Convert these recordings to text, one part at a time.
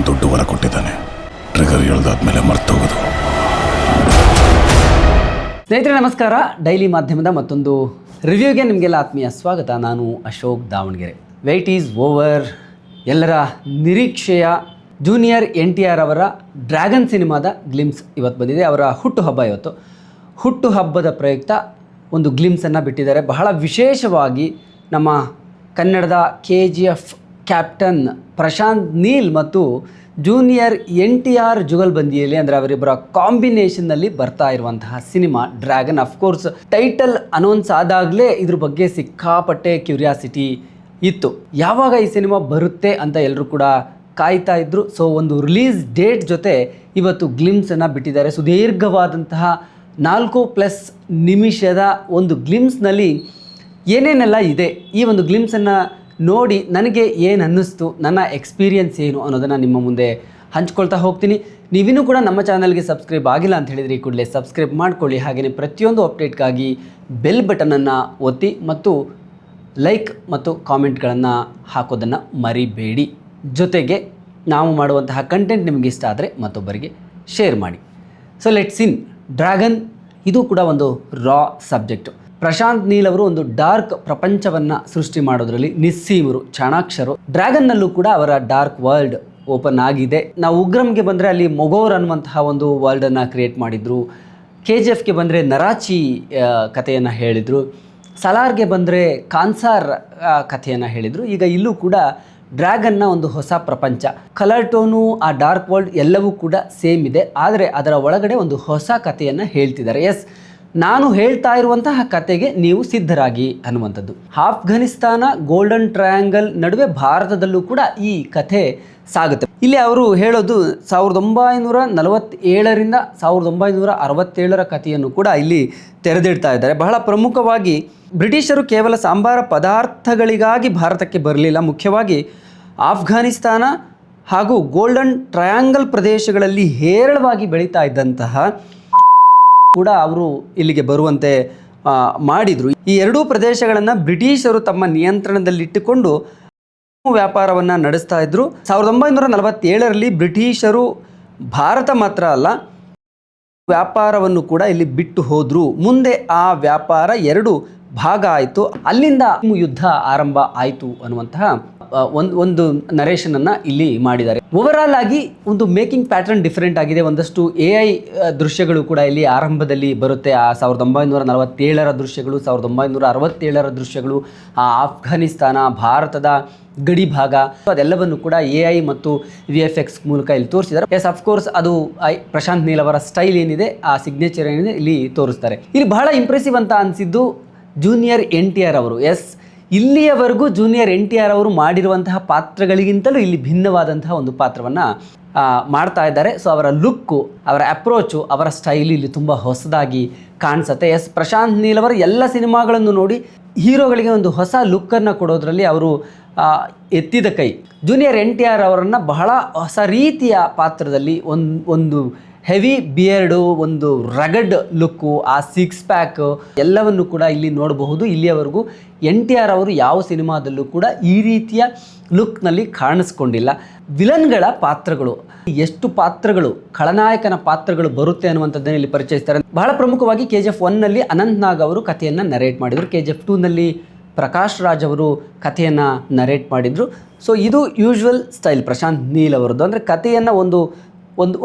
ಒಂದು ದೊಡ್ಡ ವರ ಕೊಟ್ಟಿದ್ದಾನೆ. ಟ್ರಿಗರ್ ಎಳೆದಾದ್ಮೇಲೆ ಮರ್ತೋಗೋದು. ಸ್ನೇಹಿತರೆ ನಮಸ್ಕಾರ. ಡೈಲಿ ಮಾಧ್ಯಮದ ಮತ್ತೊಂದು ರಿವ್ಯೂಗೆ ನಿಮಗೆಲ್ಲ ಆತ್ಮೀಯ ಸ್ವಾಗತ. ನಾನು Ashok Davanagere. Wait is over. ಎಲ್ಲರ ನಿರೀಕ್ಷೆಯ ಜೂನಿಯರ್ NTR ಅವರ ಡ್ರ್ಯಾಗನ್ ಸಿನಿಮಾದ ಗ್ಲಿಮ್ಸ್ ಇವತ್ತು ಬಂದಿದೆ. ಅವರ ಹುಟ್ಟುಹಬ್ಬ ಇವತ್ತು. ಹುಟ್ಟುಹಬ್ಬದ ಪ್ರಯುಕ್ತ ಒಂದು ಗ್ಲಿಮ್ಸನ್ನು ಬಿಟ್ಟಿದ್ದಾರೆ. ಬಹಳ ವಿಶೇಷವಾಗಿ ನಮ್ಮ ಕನ್ನಡದ KGF ಕ್ಯಾಪ್ಟನ್ ಪ್ರಶಾಂತ್ ನೀಲ್ ಮತ್ತು ಜೂನಿಯರ್ NTR ಜುಗಲ್ಬಂದಿಯಲ್ಲಿ ಅಂದರೆ ಅವರಿಬ್ಬರ ಕಾಂಬಿನೇಷನ್ನಲ್ಲಿ ಬರ್ತಾ ಇರುವಂತಹ cinema Dragon. Of course title announce ಆದಾಗಲೇ ಇದ್ರ ಬಗ್ಗೆ ಸಿಕ್ಕಾಪಟ್ಟೆ ಕ್ಯೂರಿಯಾಸಿಟಿ ಇತ್ತು. ಯಾವಾಗ ಈ ಸಿನಿಮಾ ಬರುತ್ತೆ ಅಂತ ಎಲ್ಲರೂ ಕೂಡ ಕಾಯ್ತಾ ಇದ್ದರು. ಸೊ ಒಂದು ರಿಲೀಸ್ ಡೇಟ್ ಜೊತೆ ಇವತ್ತು ಗ್ಲಿಮ್ಸನ್ನು ಬಿಟ್ಟಿದ್ದಾರೆ. ಸುದೀರ್ಘವಾದಂತಹ 4+ ನಿಮಿಷದ ಒಂದು ಗ್ಲಿಮ್ಸ್ನಲ್ಲಿ ಏನೇನೆಲ್ಲ ಇದೆ, ಈ ಒಂದು ಗ್ಲಿಮ್ಸನ್ನು ನೋಡಿ ನನಗೆ ಏನು ಅನ್ನಿಸ್ತು, ನನ್ನ ಎಕ್ಸ್ಪೀರಿಯನ್ಸ್ ಏನು ಅನ್ನೋದನ್ನು ನಿಮ್ಮ ಮುಂದೆ ಹಂಚ್ಕೊಳ್ತಾ ಹೋಗ್ತೀನಿ. ನೀವಿನ್ನೂ ಕೂಡ ನಮ್ಮ ಚಾನಲ್ಗೆ ಸಬ್ಸ್ಕ್ರೈಬ್ ಆಗಿಲ್ಲ ಅಂತ ಹೇಳಿದರೆ ಈ ಕೂಡಲೇ ಸಬ್ಸ್ಕ್ರೈಬ್ ಮಾಡ್ಕೊಳ್ಳಿ. ಹಾಗೆಯೇ ಪ್ರತಿಯೊಂದು ಅಪ್ಡೇಟ್ಗಾಗಿ ಬೆಲ್ ಬಟನನ್ನು ಒತ್ತಿ ಮತ್ತು ಲೈಕ್ ಮತ್ತು ಕಾಮೆಂಟ್ಗಳನ್ನು ಹಾಕೋದನ್ನು ಮರಿಬೇಡಿ. ಜೊತೆಗೆ ನಾವು ಮಾಡುವಂತಹ ಕಂಟೆಂಟ್ ನಿಮಗೆ ಇಷ್ಟ ಆದರೆ ಮತ್ತೊಬ್ಬರಿಗೆ ಶೇರ್ ಮಾಡಿ. So let's in dragon. ಇದು ಕೂಡ ಒಂದು ರಾ ಸಬ್ಜೆಕ್ಟು. ಪ್ರಶಾಂತ್ ನೀಲ್ ಅವರು ಒಂದು ಡಾರ್ಕ್ ಪ್ರಪಂಚವನ್ನು ಸೃಷ್ಟಿ ಮಾಡೋದ್ರಲ್ಲಿ ನಿಸ್ಸೀಮರು, ಚಾಣಾಕ್ಷರು. ಡ್ರ್ಯಾಗನ್ನಲ್ಲೂ ಕೂಡ ಅವರ ಡಾರ್ಕ್ ವರ್ಲ್ಡ್ ಓಪನ್ ಆಗಿದೆ. ನಾವು ಉಗ್ರಂಗೆ ಬಂದರೆ ಅಲ್ಲಿ ಮೊಗೋರ್ ಅನ್ನುವಂತಹ ಒಂದು ವರ್ಲ್ಡನ್ನು ಕ್ರಿಯೇಟ್ ಮಾಡಿದರು. KGFಗೆ ಬಂದರೆ ನರಾಚಿ ಕಥೆಯನ್ನು ಹೇಳಿದರು. ಸಲಾರ್ಗೆ ಬಂದರೆ ಕಾನ್ಸಾರ್ ಕಥೆಯನ್ನು ಹೇಳಿದರು. ಈಗ ಇಲ್ಲೂ ಕೂಡ ಡ್ರ್ಯಾಗನ್ನ ಒಂದು ಹೊಸ ಪ್ರಪಂಚ. ಕಲರ್ ಟೋನು, ಆ ಡಾರ್ಕ್ ವರ್ಲ್ಡ್ ಎಲ್ಲವೂ ಕೂಡ ಸೇಮ್ ಇದೆ. ಆದರೆ ಅದರ ಒಳಗಡೆ ಒಂದು ಹೊಸ ಕಥೆಯನ್ನು ಹೇಳ್ತಿದ್ದಾರೆ. ಎಸ್, ನಾನು ಹೇಳ್ತಾ ಇರುವಂತಹ ಕತೆಗೆ ನೀವು ಸಿದ್ಧರಾಗಿ ಅನ್ನುವಂಥದ್ದು. ಆಫ್ಘನಿಸ್ತಾನ ಗೋಲ್ಡನ್ ಟ್ರಯಾಂಗಲ್ ನಡುವೆ ಭಾರತದಲ್ಲೂ ಕೂಡ ಈ ಕಥೆ ಸಾಗುತ್ತೆ. ಇಲ್ಲಿ ಅವರು ಹೇಳೋದು 1947ರಿಂದ 1967 ಕಥೆಯನ್ನು ಕೂಡ ಇಲ್ಲಿ ತೆರೆದಿಡ್ತಾ ಇದ್ದಾರೆ. ಬಹಳ ಪ್ರಮುಖವಾಗಿ ಬ್ರಿಟಿಷರು ಕೇವಲ ಸಾಂಬಾರ ಪದಾರ್ಥಗಳಿಗಾಗಿ ಭಾರತಕ್ಕೆ ಬರಲಿಲ್ಲ. ಮುಖ್ಯವಾಗಿ ಆಫ್ಘಾನಿಸ್ತಾನ ಹಾಗೂ ಗೋಲ್ಡನ್ ಟ್ರಯಾಂಗಲ್ ಪ್ರದೇಶಗಳಲ್ಲಿ ಹೇರಳವಾಗಿ ಬೆಳೀತಾ ಇದ್ದಂತಹ ಕೂಡ ಅವರು ಇಲ್ಲಿಗೆ ಬರುವಂತೆ ಮಾಡಿದರು. ಈ ಎರಡೂ ಪ್ರದೇಶಗಳನ್ನು ಬ್ರಿಟಿಷರು ತಮ್ಮ ನಿಯಂತ್ರಣದಲ್ಲಿಟ್ಟುಕೊಂಡು ವ್ಯಾಪಾರವನ್ನು ನಡೆಸ್ತಾ ಇದ್ದರು. 1947ರಲ್ಲಿ ಬ್ರಿಟಿಷರು ಭಾರತ ಮಾತ್ರ ಅಲ್ಲ, ವ್ಯಾಪಾರವನ್ನು ಕೂಡ ಇಲ್ಲಿ ಬಿಟ್ಟು ಹೋದರು. ಮುಂದೆ ಆ ವ್ಯಾಪಾರ 2 ಭಾಗ ಆಯಿತು. ಅಲ್ಲಿಂದ ಯುದ್ಧ ಆರಂಭ ಆಯಿತು ಅನ್ನುವಂತಹ ಒಂದು ನರೇಷನನ್ನು ಇಲ್ಲಿ ಮಾಡಿದ್ದಾರೆ. ಓವರಾಲ್ ಆಗಿ ಒಂದು ಮೇಕಿಂಗ್ ಪ್ಯಾಟರ್ನ್ ಡಿಫರೆಂಟ್ ಆಗಿದೆ. ಒಂದಷ್ಟು AI ದೃಶ್ಯಗಳು ಕೂಡ ಇಲ್ಲಿ ಆರಂಭದಲ್ಲಿ ಬರುತ್ತೆ. ಆ 1947ರ ದೃಶ್ಯಗಳು, 1967ರ ದೃಶ್ಯಗಳು, ಆ ಆಫ್ಘಾನಿಸ್ತಾನ, ಭಾರತದ ಗಡಿ ಭಾಗ, ಅದೆಲ್ಲವನ್ನು ಕೂಡ AI ಮತ್ತು VFX ಮೂಲಕ ಇಲ್ಲಿ ತೋರಿಸಿದ್ದಾರೆ. ಎಸ್, ಅಫ್ಕೋರ್ಸ್ ಅದು ಪ್ರಶಾಂತ್ ನೀಲ್ ಅವರ ಸ್ಟೈಲ್ ಏನಿದೆ, ಆ ಸಿಗ್ನೇಚರ್ ಏನಿದೆ ಇಲ್ಲಿ ತೋರಿಸ್ತಾರೆ. ಇಲ್ಲಿ ಬಹಳ ಇಂಪ್ರೆಸಿವ್ ಅಂತ ಅನಿಸಿದ್ದು ಜೂನಿಯರ್ NTR ಅವರು. ಎಸ್, ಇಲ್ಲಿಯವರೆಗೂ ಜೂನಿಯರ್ NTR ಅವರು ಮಾಡಿರುವಂತಹ ಪಾತ್ರಗಳಿಗಿಂತಲೂ ಇಲ್ಲಿ ಭಿನ್ನವಾದಂತಹ ಒಂದು ಪಾತ್ರವನ್ನು ಮಾಡ್ತಾ ಇದ್ದಾರೆ. ಸೊ ಅವರ ಲುಕ್ಕು, ಅವರ ಅಪ್ರೋಚು, ಅವರ ಸ್ಟೈಲ್ ಇಲ್ಲಿ ತುಂಬ ಹೊಸದಾಗಿ ಕಾಣಿಸುತ್ತೆ. ಎಸ್, ಪ್ರಶಾಂತ್ ನೀಲ್ ಅವರ ಎಲ್ಲ ಸಿನಿಮಾಗಳನ್ನು ನೋಡಿ ಹೀರೋಗಳಿಗೆ ಒಂದು ಹೊಸ ಲುಕ್ಕನ್ನು ಕೊಡೋದ್ರಲ್ಲಿ ಅವರು ಎತ್ತಿದ ಕೈ. ಜೂನಿಯರ್ NTR ಅವರನ್ನು ಬಹಳ ಹೊಸ ರೀತಿಯ ಪಾತ್ರದಲ್ಲಿ ಒಂದು ಹೆವಿ ಬಿಯರ್ಡು, ಒಂದು ರಗಡ್ ಲುಕ್ಕು, ಆ 6 ಪ್ಯಾಕ್ ಎಲ್ಲವನ್ನು ಕೂಡ ಇಲ್ಲಿ ನೋಡಬಹುದು. ಇಲ್ಲಿಯವರೆಗೂ NTR ಅವರು ಯಾವ ಸಿನಿಮಾದಲ್ಲೂ ಕೂಡ ಈ ರೀತಿಯ ಲುಕ್ನಲ್ಲಿ ಕಾಣಿಸ್ಕೊಂಡಿಲ್ಲ. ವಿಲನ್ಗಳ ಪಾತ್ರಗಳು, ಎಷ್ಟು ಪಾತ್ರಗಳು, ಖಳನಾಯಕನ ಪಾತ್ರಗಳು ಬರುತ್ತೆ ಅನ್ನುವಂಥದ್ದನ್ನು ಇಲ್ಲಿ ಪರಿಚಯಿಸ್ತಾರೆ. ಬಹಳ ಪ್ರಮುಖವಾಗಿ KGF 1ನಲ್ಲಿ ಅನಂತ್ ನಾಗ್ ಅವರು ಕಥೆಯನ್ನು ನರೇಟ್ ಮಾಡಿದರು. KGF 2ನಲ್ಲಿ ಪ್ರಕಾಶ್ ರಾಜ್ ಅವರು ಕಥೆಯನ್ನು ನರೇಟ್ ಮಾಡಿದರು. ಸೊ ಇದು ಯೂಶ್ವಲ್ ಸ್ಟೈಲ್ ಪ್ರಶಾಂತ್ ನೀಲ್ ಅವರದ್ದು. ಅಂದರೆ ಕಥೆಯನ್ನು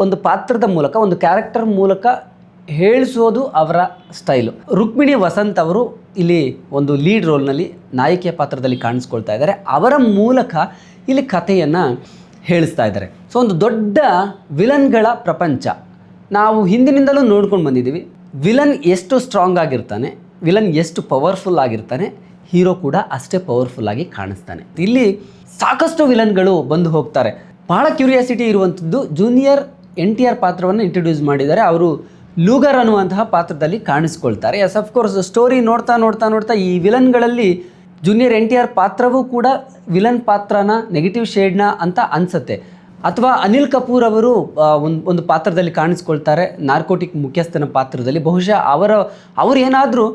ಒಂದು ಪಾತ್ರದ ಮೂಲಕ, ಒಂದು ಕ್ಯಾರೆಕ್ಟರ್ ಮೂಲಕ ಹೇಳಿಸೋದು ಅವರ ಸ್ಟೈಲು. ರುಕ್ಮಿಣಿ ವಸಂತ್ ಅವರು ಇಲ್ಲಿ ಒಂದು ಲೀಡ್ ರೋಲ್ನಲ್ಲಿ ನಾಯಕಿಯ ಪಾತ್ರದಲ್ಲಿ ಕಾಣಿಸ್ಕೊಳ್ತಾ ಇದ್ದಾರೆ. ಅವರ ಮೂಲಕ ಇಲ್ಲಿ ಕಥೆಯನ್ನು ಹೇಳಿಸ್ತಾ ಇದ್ದಾರೆ. ಸೊ ಒಂದು ದೊಡ್ಡ ವಿಲನ್ಗಳ ಪ್ರಪಂಚ ನಾವು ಹಿಂದಿನಿಂದಲೂ ನೋಡ್ಕೊಂಡು ಬಂದಿದ್ದೀವಿ. ವಿಲನ್ ಎಷ್ಟು ಸ್ಟ್ರಾಂಗ್ ಆಗಿರ್ತಾನೆ, ವಿಲನ್ ಎಷ್ಟು ಪವರ್ಫುಲ್ ಆಗಿರ್ತಾನೆ, ಹೀರೋ ಕೂಡ ಅಷ್ಟೇ ಪವರ್ಫುಲ್ ಆಗಿ ಕಾಣಿಸ್ತಾನೆ. ಇಲ್ಲಿ ಸಾಕಷ್ಟು ವಿಲನ್ಗಳು ಬಂದು ಹೋಗ್ತಾರೆ. ಬಹಳ ಕ್ಯೂರಿಯಾಸಿಟಿ ಇರುವಂಥದ್ದು, ಜೂನಿಯರ್ NTR ಪಾತ್ರವನ್ನು ಇಂಟ್ರೊಡ್ಯೂಸ್ ಮಾಡಿದ್ದಾರೆ. ಅವರು ಲೂಗರ್ ಅನ್ನುವಂತಹ ಪಾತ್ರದಲ್ಲಿ ಕಾಣಿಸ್ಕೊಳ್ತಾರೆ. ಎಸ್, ಅಫ್ಕೋರ್ಸ್ ಸ್ಟೋರಿ ನೋಡ್ತಾ ಈ ವಿಲನ್ಗಳಲ್ಲಿ ಜೂನಿಯರ್ NTR ಪಾತ್ರವೂ ಕೂಡ ವಿಲನ್ ಪಾತ್ರನ, ನೆಗೆಟಿವ್ ಶೇಡ್ನ ಅಂತ ಅನಿಸುತ್ತೆ. ಅಥವಾ ಅನಿಲ್ ಕಪೂರ್ ಅವರು ಒಂದು ಪಾತ್ರದಲ್ಲಿ ಕಾಣಿಸ್ಕೊಳ್ತಾರೆ, ನಾರ್ಕೋಟಿಕ್ ಮುಖ್ಯಸ್ಥನ ಪಾತ್ರದಲ್ಲಿ. ಬಹುಶಃ ಅವರು ಏನಾದರೂ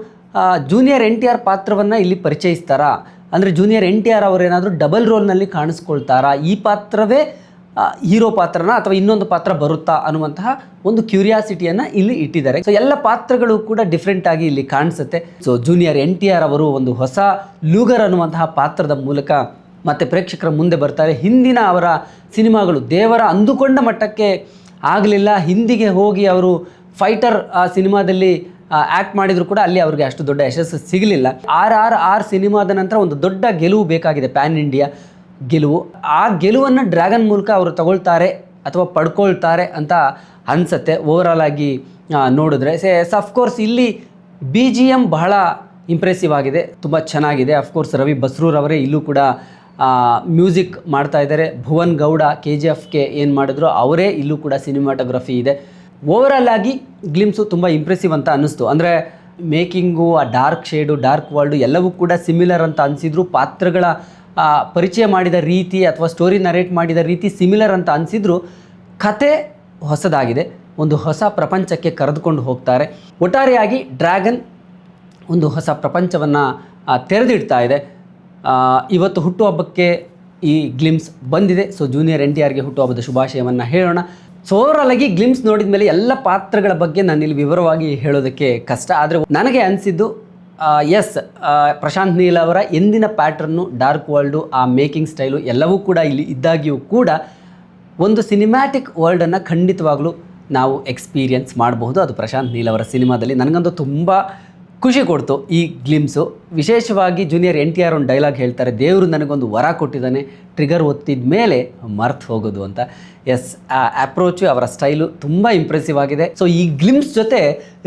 ಜೂನಿಯರ್ NTR ಪಾತ್ರವನ್ನು ಇಲ್ಲಿ ಪರಿಚಯಿಸ್ತಾರಾ? ಅಂದರೆ ಜೂನಿಯರ್ NTR ಅವರೇನಾದರೂ ಡಬಲ್ ರೋಲ್ನಲ್ಲಿ ಕಾಣಿಸ್ಕೊಳ್ತಾರಾ? ಈ ಪಾತ್ರವೇ ಹೀರೋ ಪಾತ್ರನ ಅಥವಾ ಇನ್ನೊಂದು ಪಾತ್ರ ಬರುತ್ತಾ ಅನ್ನುವಂತಹ ಒಂದು ಕ್ಯೂರಿಯಾಸಿಟಿಯನ್ನು ಇಲ್ಲಿ ಇಟ್ಟಿದ್ದಾರೆ. ಸೊ ಎಲ್ಲ ಪಾತ್ರಗಳು ಕೂಡ ಡಿಫ್ರೆಂಟ್ ಆಗಿ ಇಲ್ಲಿ ಕಾಣಿಸುತ್ತೆ. ಸೊ ಜೂನಿಯರ್ NTR ಅವರು ಒಂದು ಹೊಸ ಲೂಗರ್ ಅನ್ನುವಂತಹ ಪಾತ್ರದ ಮೂಲಕ ಮತ್ತೆ ಪ್ರೇಕ್ಷಕರ ಮುಂದೆ ಬರ್ತಾರೆ. ಹಿಂದಿನ ಅವರ ಸಿನಿಮಾಗಳು ದೇವರ ಅಂದುಕೊಂಡ ಮಟ್ಟಕ್ಕೆ ಆಗಲಿಲ್ಲ. ಹಿಂದಿಗೆ ಹೋಗಿ ಅವರು ಫೈಟರ್ ಸಿನಿಮಾದಲ್ಲಿ ಆ್ಯಕ್ಟ್ ಮಾಡಿದ್ರು ಕೂಡ ಅಲ್ಲಿ ಅವ್ರಿಗೆ ಅಷ್ಟು ದೊಡ್ಡ ಯಶಸ್ಸು ಸಿಗಲಿಲ್ಲ. RRR ಸಿನಿಮಾದ ನಂತರ ಒಂದು ದೊಡ್ಡ ಗೆಲುವು ಬೇಕಾಗಿದೆ, ಪ್ಯಾನ್ ಇಂಡಿಯಾ ಗೆಲುವು. ಆ ಗೆಲುವನ್ನು ಡ್ರ್ಯಾಗನ್ ಮೂಲಕ ಅವರು ತಗೊಳ್ತಾರೆ ಅಥವಾ ಪಡ್ಕೊಳ್ತಾರೆ ಅಂತ ಅನಿಸುತ್ತೆ ಓವರಾಲ್ ಆಗಿ ನೋಡಿದ್ರೆ. ಅಫ್ಕೋರ್ಸ್ ಇಲ್ಲಿ BGM ಬಹಳ ಇಂಪ್ರೆಸಿವ್ ಆಗಿದೆ, ತುಂಬ ಚೆನ್ನಾಗಿದೆ. ಅಫ್ಕೋರ್ಸ್ ರವಿ ಬಸ್ರೂರ್ ಅವರೇ ಇಲ್ಲೂ ಕೂಡ ಮ್ಯೂಸಿಕ್ ಮಾಡ್ತಾ ಇದ್ದಾರೆ. ಭುವನ್ ಗೌಡ KGFಗೆ ಏನು ಮಾಡಿದ್ರು ಅವರೇ ಇಲ್ಲೂ ಕೂಡ ಸಿನಿಮಾಟೋಗ್ರಫಿ ಇದೆ. ಓವರಾಲ್ ಆಗಿ ಗ್ಲಿಮ್ಸು ತುಂಬ ಇಂಪ್ರೆಸಿವ್ ಅಂತ ಅನ್ನಿಸ್ತು. ಅಂದರೆ ಮೇಕಿಂಗು, ಆ ಡಾರ್ಕ್ ಶೇಡು, ಡಾರ್ಕ್ ವರ್ಲ್ಡು ಎಲ್ಲವೂ ಕೂಡ ಸಿಮಿಲರ್ ಅಂತ ಅನಿಸಿದ್ರು. ಪಾತ್ರಗಳ ಪರಿಚಯ ಮಾಡಿದ ರೀತಿ ಅಥವಾ ಸ್ಟೋರಿ ನರೇಟ್ ಮಾಡಿದ ರೀತಿ ಸಿಮಿಲರ್ ಅಂತ ಅನಿಸಿದ್ರು. ಕತೆ ಹೊಸದಾಗಿದೆ, ಒಂದು ಹೊಸ ಪ್ರಪಂಚಕ್ಕೆ ಕರೆದುಕೊಂಡು ಹೋಗ್ತಾರೆ. ಒಟ್ಟಾರೆಯಾಗಿ ಡ್ರ್ಯಾಗನ್ ಒಂದು ಹೊಸ ಪ್ರಪಂಚವನ್ನು ತೆರೆದಿಡ್ತಾ ಇದೆ. ಇವತ್ತು ಹುಟ್ಟುಹಬ್ಬಕ್ಕೆ ಈ ಗ್ಲಿಮ್ಸ್ ಬಂದಿದೆ. ಸೊ ಜೂನಿಯರ್ NTRಗೆ ಹುಟ್ಟುಹಬ್ಬದ ಶುಭಾಶಯವನ್ನು ಹೇಳೋಣ. ಸೊ ಓವರಾಲ್ ಆಗಿ ಗ್ಲಿಮ್ಸ್ ನೋಡಿದ ಮೇಲೆ ಎಲ್ಲ ಪಾತ್ರಗಳ ಬಗ್ಗೆ ನಾನು ಇಲ್ಲಿ ವಿವರವಾಗಿ ಹೇಳೋದಕ್ಕೆ ಕಷ್ಟ. ಆದರೆ ನನಗೆ ಅನಿಸಿದ್ದು ಪ್ರಶಾಂತ್ ನೀಲ್ ಅವರ ಎಂದಿನ ಪ್ಯಾಟ್ರನ್ನು, ಡಾರ್ಕ್ ವರ್ಲ್ಡು, ಆ ಮೇಕಿಂಗ್ ಸ್ಟೈಲು ಎಲ್ಲವೂ ಕೂಡ ಇಲ್ಲಿ ಇದ್ದಾಗಿಯೂ ಕೂಡ ಒಂದು ಸಿನಿಮ್ಯಾಟಿಕ್ ವರ್ಲ್ಡನ್ನು ಖಂಡಿತವಾಗ್ಲೂ ನಾವು ಎಕ್ಸ್ಪೀರಿಯನ್ಸ್ ಮಾಡಬಹುದು. ಅದು ಪ್ರಶಾಂತ್ ನೀಲ್ ಅವರ ಸಿನಿಮಾದಲ್ಲಿ ನನಗಂತೂ ತುಂಬ ಖುಷಿ ಕೊಡ್ತು ಈ ಗ್ಲಿಮ್ಸು. ವಿಶೇಷವಾಗಿ ಜೂನಿಯರ್ NTR ಒಂದು ಡೈಲಾಗ್ ಹೇಳ್ತಾರೆ, ದೇವರು ನನಗೊಂದು ವರ ಕೊಟ್ಟಿದ್ದಾನೆ, ಟ್ರಿಗರ್ ಒತ್ತಿದ ಮೇಲೆ ಮರ್ತು ಹೋಗೋದು ಅಂತ. ಆ ಅಪ್ರೋಚು, ಅವರ ಸ್ಟೈಲು ತುಂಬ ಇಂಪ್ರೆಸಿವ್ ಆಗಿದೆ. ಸೊ ಈ ಗ್ಲಿಮ್ಸ್ ಜೊತೆ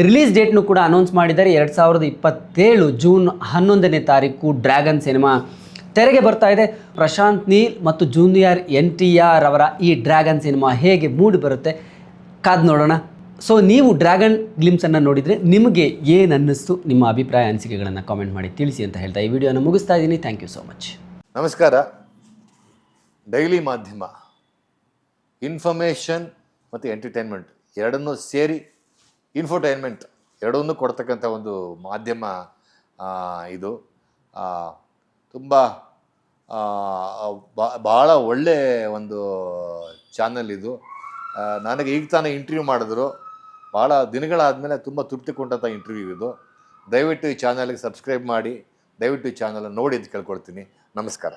ರಿಲೀಸ್ ಡೇಟ್ನು ಕೂಡ ಅನೌನ್ಸ್ ಮಾಡಿದ್ದಾರೆ. 2027 ಜೂನ್ 11ನೇ ತಾರೀಕು ಡ್ರ್ಯಾಗನ್ ಸಿನಿಮಾ ತೆರೆಗೆ ಬರ್ತಾ ಇದೆ. ಪ್ರಶಾಂತ್ ನೀಲ್ ಮತ್ತು ಜೂನಿಯರ್ NTR ಅವರ ಈ ಡ್ರ್ಯಾಗನ್ ಸಿನಿಮಾ ಹೇಗೆ ಮೂಡಿ ಬರುತ್ತೆ ಕಾದು ನೋಡೋಣ. ಸೊ ನೀವು ಡ್ರ್ಯಾಗನ್ ಗ್ಲಿಮ್ಸನ್ನು ನೋಡಿದರೆ ನಿಮಗೆ ಏನು ಅನ್ನಿಸ್ತು, ನಿಮ್ಮ ಅಭಿಪ್ರಾಯ ಅನಿಸಿಕೆಗಳನ್ನು ಕಾಮೆಂಟ್ ಮಾಡಿ ತಿಳಿಸಿ ಅಂತ ಹೇಳ್ತಾ ಈ ವಿಡಿಯೋನ ಮುಗಿಸ್ತಾ ಇದ್ದೀನಿ. Thank you so much. ನಮಸ್ಕಾರ. ಡೈಲಿ ಮಾಧ್ಯಮ ಇನ್ಫಾರ್ಮೇಷನ್ ಮತ್ತು ಎಂಟರ್ಟೈನ್ಮೆಂಟ್ ಎರಡನ್ನೂ ಸೇರಿ, ಇನ್ಫೋಟೈನ್ಮೆಂಟ್ ಎರಡನ್ನೂ ಕೊಡ್ತಕ್ಕಂಥ ಒಂದು ಮಾಧ್ಯಮ ಇದು. ತುಂಬ ಭಾಳ ಒಳ್ಳೆ ಒಂದು ಚಾನಲ್ ಇದು. ನನಗೆ ಈಗ ತಾನೇ ಇಂಟರ್ವ್ಯೂ ಮಾಡಿದ್ರು, ಭಾಳ ದಿನಗಳಾದಮೇಲೆ ತುಂಬ ತೃಪ್ತಿ ಕೊಂಡಂಥ ಇಂಟರ್ವ್ಯೂ ಇದು. ದಯವಿಟ್ಟು ಈ ಚಾನಲ್ಗೆ ಸಬ್ಸ್ಕ್ರೈಬ್ ಮಾಡಿ, ದಯವಿಟ್ಟು ಈ ಚಾನಲನ್ನು ನೋಡಿ ಅಂತ ಕೇಳ್ಕೊಳ್ತೀನಿ. ನಮಸ್ಕಾರ.